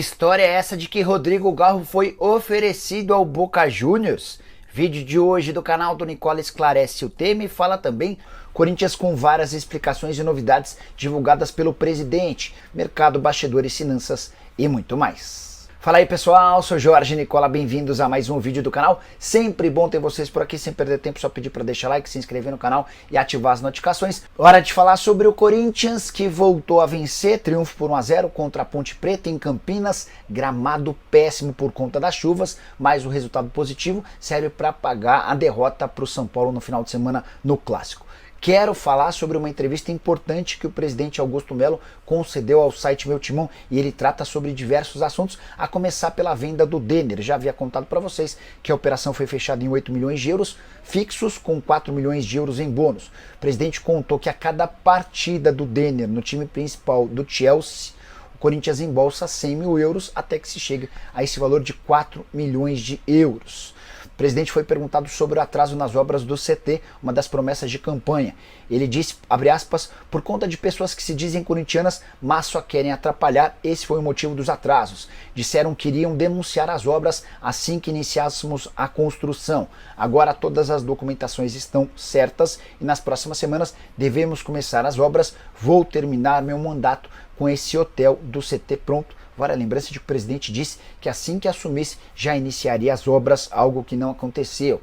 História é essa de que Rodrigo Garro foi oferecido ao Boca Juniors? Vídeo de hoje do canal do Nicola esclarece o tema e fala também Corinthians com várias explicações e novidades divulgadas pelo presidente, mercado, bastidores, finanças e muito mais. Fala aí pessoal, sou Jorge Nicola, bem-vindos a mais um vídeo do canal. Sempre bom ter vocês por aqui, sem perder tempo, só pedir para deixar like, se inscrever no canal e ativar as notificações. Hora de falar sobre o Corinthians, que voltou a vencer, triunfo por 1-0 contra a Ponte Preta em Campinas, gramado péssimo por conta das chuvas, mas o resultado positivo serve para pagar a derrota para o São Paulo no final de semana no Clássico. Quero falar sobre uma entrevista importante que o presidente Augusto Melo concedeu ao site Meu Timão e ele trata sobre diversos assuntos, a começar pela venda do Denner. Já havia contado para vocês que a operação foi fechada em 8 milhões de euros fixos com 4 milhões de euros em bônus. O presidente contou que a cada partida do Denner no time principal do Chelsea, o Corinthians embolsa 100 mil euros até que se chegue a esse valor de 4 milhões de euros. O presidente foi perguntado sobre o atraso nas obras do CT, uma das promessas de campanha. Ele disse, abre aspas, por conta de pessoas que se dizem corintianas, mas só querem atrapalhar, esse foi o motivo dos atrasos. Disseram que iriam denunciar as obras assim que iniciássemos a construção. Agora todas as documentações estão certas e nas próximas semanas devemos começar as obras. Vou terminar meu mandato com esse hotel do CT pronto. Agora a lembrança de que o presidente disse que assim que assumisse já iniciaria as obras, algo que não aconteceu.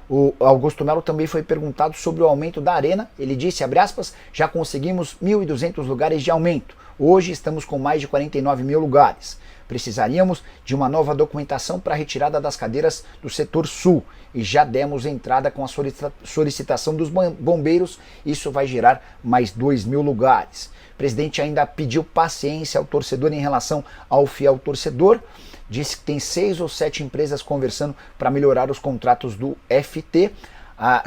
O Augusto Melo também foi perguntado sobre o aumento da arena. Ele disse, abre aspas, já conseguimos 1.200 lugares de aumento. Hoje estamos com mais de 49 mil lugares. Precisaríamos de uma nova documentação para a retirada das cadeiras do setor sul e já demos entrada com a solicitação dos bombeiros. Isso vai gerar mais 2 mil lugares. O presidente ainda pediu paciência ao torcedor em relação ao fiel torcedor. Disse que tem 6 ou 7 empresas conversando para melhorar os contratos do FT.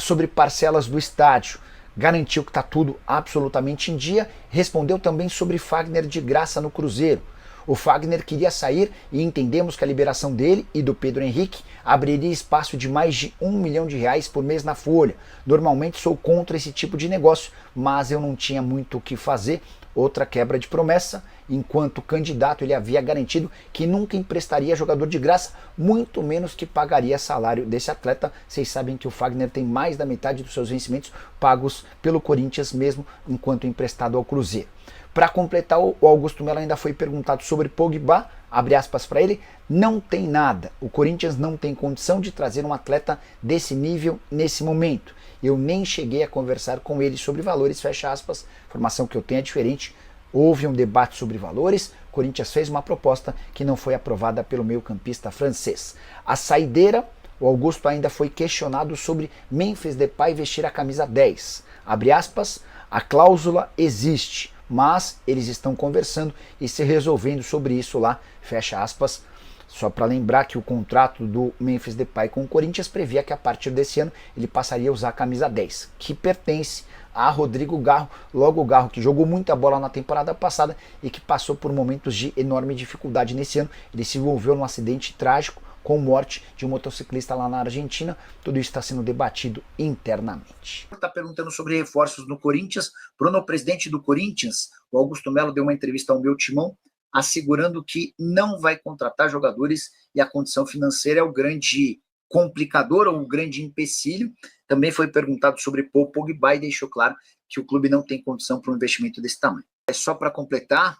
Sobre parcelas do estádio, garantiu que está tudo absolutamente em dia. Respondeu também sobre Fagner de graça no Cruzeiro. O Fagner queria sair e entendemos que a liberação dele e do Pedro Henrique abriria espaço de mais de R$1 milhão por mês na folha. Normalmente sou contra esse tipo de negócio, mas eu não tinha muito o que fazer. Outra quebra de promessa, enquanto candidato ele havia garantido que nunca emprestaria jogador de graça, muito menos que pagaria salário desse atleta. Vocês sabem que o Fagner tem mais da metade dos seus vencimentos pagos pelo Corinthians mesmo enquanto emprestado ao Cruzeiro. Para completar, o Augusto Melo ainda foi perguntado sobre Pogba, abre aspas para ele, não tem nada, o Corinthians não tem condição de trazer um atleta desse nível nesse momento. Eu nem cheguei a conversar com ele sobre valores, fecha aspas, informação que eu tenho é diferente. Houve um debate sobre valores, o Corinthians fez uma proposta que não foi aprovada pelo meio-campista francês. A saideira, o Augusto ainda foi questionado sobre Memphis Depay vestir a camisa 10. Abre aspas, a cláusula existe, mas eles estão conversando e se resolvendo sobre isso lá, fecha aspas. Só para lembrar que o contrato do Memphis Depay com o Corinthians previa que a partir desse ano ele passaria a usar a camisa 10, que pertence a Rodrigo Garro, logo o Garro que jogou muita bola na temporada passada e que passou por momentos de enorme dificuldade nesse ano. Ele se envolveu num acidente trágico com morte de um motociclista lá na Argentina. Tudo isso está sendo debatido internamente. Está perguntando sobre reforços no Corinthians. Bruno, presidente do Corinthians, o Augusto Melo deu uma entrevista ao Meu Timão, assegurando que não vai contratar jogadores e a condição financeira é o grande complicador ou o grande empecilho. Também foi perguntado sobre Paul Pogba e deixou claro que o clube não tem condição para um investimento desse tamanho. Só para completar,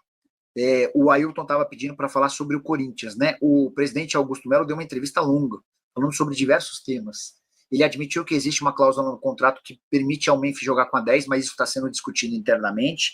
o Ailton estava pedindo para falar sobre o Corinthians, né? O presidente Augusto Melo deu uma entrevista longa, falando sobre diversos temas. Ele admitiu que existe uma cláusula no contrato que permite ao Memphis jogar com a 10, mas isso está sendo discutido internamente.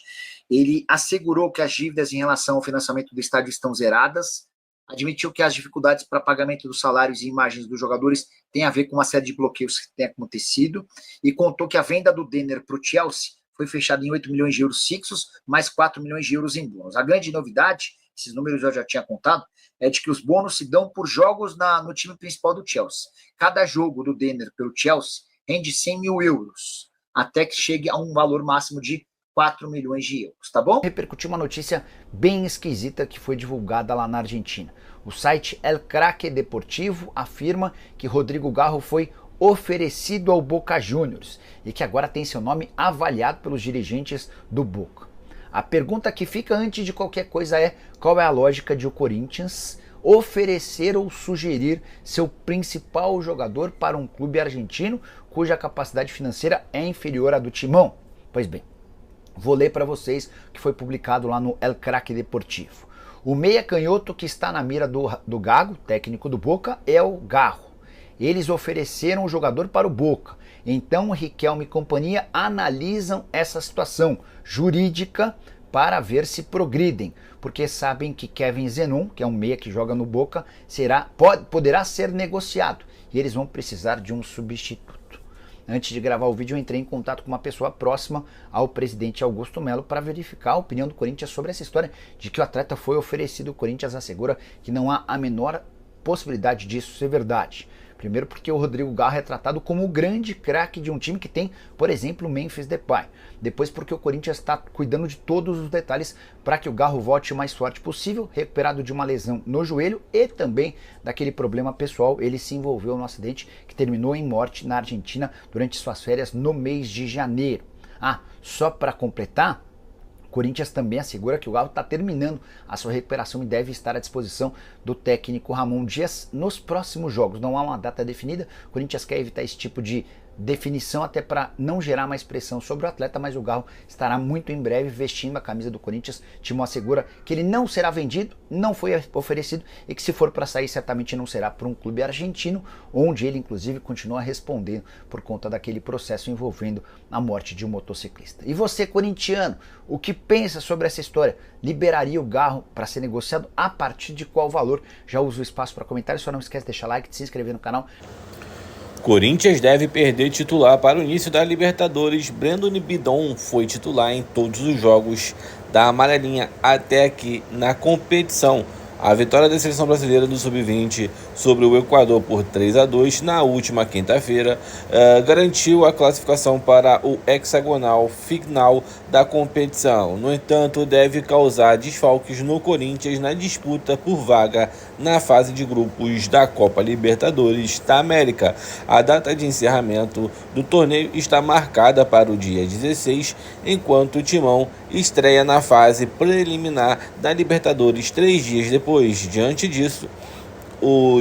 Ele assegurou que as dívidas em relação ao financiamento do estádio estão zeradas, admitiu que as dificuldades para pagamento dos salários e imagens dos jogadores têm a ver com uma série de bloqueios que tem acontecido, e contou que a venda do Denner para o Chelsea foi fechada em 8 milhões de euros fixos, mais 4 milhões de euros em bônus. A grande novidade, esses números eu já tinha contado, é de que os bônus se dão por jogos no time principal do Chelsea. Cada jogo do Denner pelo Chelsea rende 100 mil euros, até que chegue a um valor máximo de 4 milhões de euros, tá bom? Repercutiu uma notícia bem esquisita que foi divulgada lá na Argentina. O site El Craque Deportivo afirma que Rodrigo Garro foi oferecido ao Boca Juniors e que agora tem seu nome avaliado pelos dirigentes do Boca. A pergunta que fica antes de qualquer coisa é: qual é a lógica de o Corinthians oferecer ou sugerir seu principal jogador para um clube argentino cuja capacidade financeira é inferior à do Timão? Pois bem, vou ler para vocês o que foi publicado lá no El Craque Deportivo. O meia canhoto que está na mira do Gago, técnico do Boca, é o Garro. Eles ofereceram o jogador para o Boca. Então Riquelme e companhia analisam essa situação jurídica para ver se progridem, porque sabem que Kevin Zenon, que é um meia que joga no Boca, poderá ser negociado e eles vão precisar de um substituto. Antes de gravar o vídeo, eu entrei em contato com uma pessoa próxima ao presidente Augusto Melo para verificar a opinião do Corinthians sobre essa história de que o atleta foi oferecido. O Corinthians assegura que não há a menor possibilidade disso ser verdade. Primeiro porque o Rodrigo Garro é tratado como o grande craque de um time que tem, por exemplo, o Memphis Depay. Depois porque o Corinthians está cuidando de todos os detalhes para que o Garro volte o mais forte possível, recuperado de uma lesão no joelho e também daquele problema pessoal. Ele se envolveu no acidente que terminou em morte na Argentina durante suas férias no mês de janeiro. Só para completar, o Corinthians também assegura que o Galo está terminando a sua recuperação e deve estar à disposição do técnico Ramon Dias nos próximos jogos. Não há uma data definida, o Corinthians quer evitar esse tipo de definição até para não gerar mais pressão sobre o atleta, mas o Garro estará muito em breve vestindo a camisa do Corinthians. Timão assegura que ele não será vendido, não foi oferecido e que se for para sair certamente não será para um clube argentino, onde ele inclusive continua respondendo por conta daquele processo envolvendo a morte de um motociclista. E você, corintiano, o que pensa sobre essa história? Liberaria o Garro para ser negociado? A partir de qual valor? Já usa o espaço para comentários, só não esquece de deixar like, de se inscrever no canal. Corinthians deve perder titular para o início da Libertadores. Brandon Bidon foi titular em todos os jogos da amarelinha até aqui na competição. A vitória da seleção brasileira do Sub-20 sobre o Equador por 3-2 na última quinta-feira garantiu a classificação para o hexagonal final da competição. No entanto, deve causar desfalques no Corinthians na disputa por vaga na fase de grupos da Copa Libertadores da América. A data de encerramento do torneio está marcada para o dia 16, enquanto o Timão estreia na fase preliminar da Libertadores 3 dias depois. Diante disso,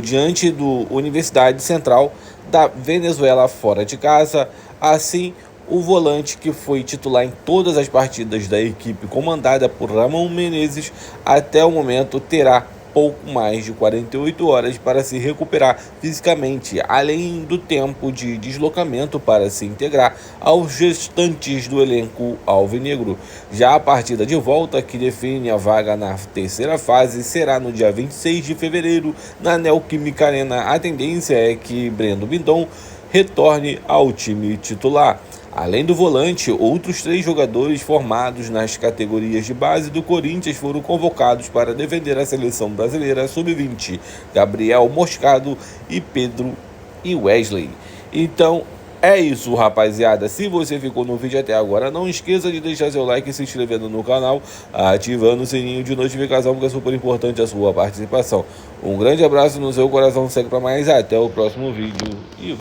diante do Universidade Central da Venezuela fora de casa, assim o volante que foi titular em todas as partidas da equipe comandada por Ramon Menezes até o momento terá pouco mais de 48 horas para se recuperar fisicamente, além do tempo de deslocamento para se integrar aos restantes do elenco alvinegro. Já a partida de volta, que define a vaga na terceira fase, será no dia 26 de fevereiro na Neoquímica Arena. A tendência é que Brandon Bidon retorne ao time titular. Além do volante, outros 3 jogadores formados nas categorias de base do Corinthians foram convocados para defender a seleção brasileira sub-20, Gabriel Moscado e Pedro e Wesley. Então é isso, rapaziada. Se você ficou no vídeo até agora, não esqueça de deixar seu like e se inscrevendo no canal, ativando o sininho de notificação, porque é super importante a sua participação. Um grande abraço no seu coração, segue para mais, até o próximo vídeo e